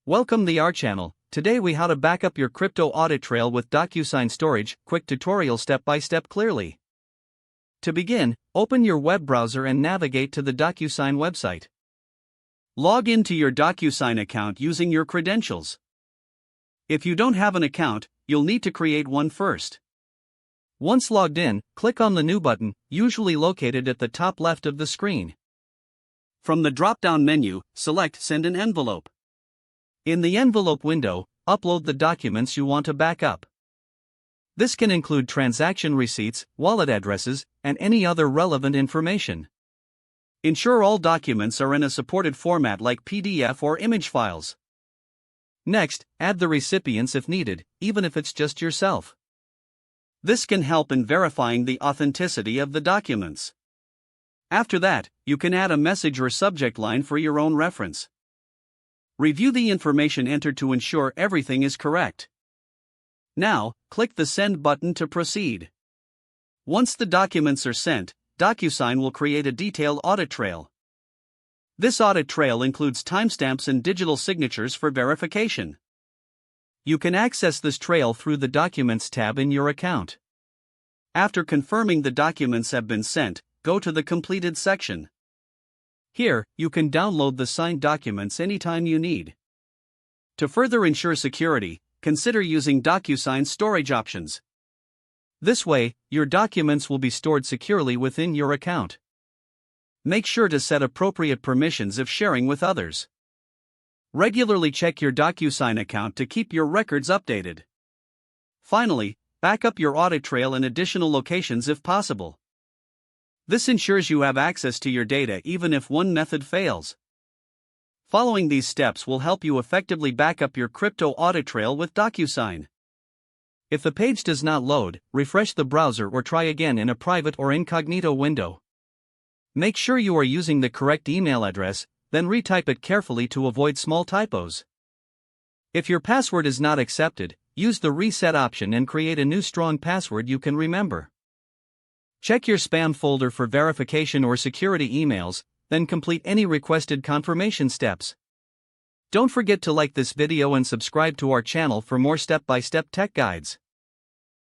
Welcome to our channel. Today we how to back up your crypto audit trail with DocuSign storage, quick tutorial step by step clearly. To begin, open your web browser and navigate to the DocuSign website. Log into your DocuSign account using your credentials. If you don't have an account, you'll need to create one first. Once logged in, click on the New button, usually located at the top left of the screen. From the drop-down menu, select Send an envelope. In the envelope window, upload the documents you want to back up. This can include transaction receipts, wallet addresses, and any other relevant information. Ensure all documents are in a supported format like PDF or image files. Next, add the recipients if needed, even if it's just yourself. This can help in verifying the authenticity of the documents. After that, you can add a message or subject line for your own reference. Review the information entered to ensure everything is correct. Now, click the Send button to proceed. Once the documents are sent, DocuSign will create a detailed audit trail. This audit trail includes timestamps and digital signatures for verification. You can access this trail through the Documents tab in your account. After confirming the documents have been sent, go to the Completed section. Here, you can download the signed documents anytime you need. To further ensure security, consider using DocuSign storage options. This way, your documents will be stored securely within your account. Make sure to set appropriate permissions if sharing with others. Regularly check your DocuSign account to keep your records updated. Finally, back up your audit trail in additional locations if possible. This ensures you have access to your data even if one method fails. Following these steps will help you effectively back up your crypto audit trail with DocuSign. If the page does not load, refresh the browser or try again in a private or incognito window. Make sure you are using the correct email address, then retype it carefully to avoid small typos. If your password is not accepted, use the reset option and create a new strong password you can remember. Check your spam folder for verification or security emails, then complete any requested confirmation steps. Don't forget to like this video and subscribe to our channel for more step-by-step tech guides.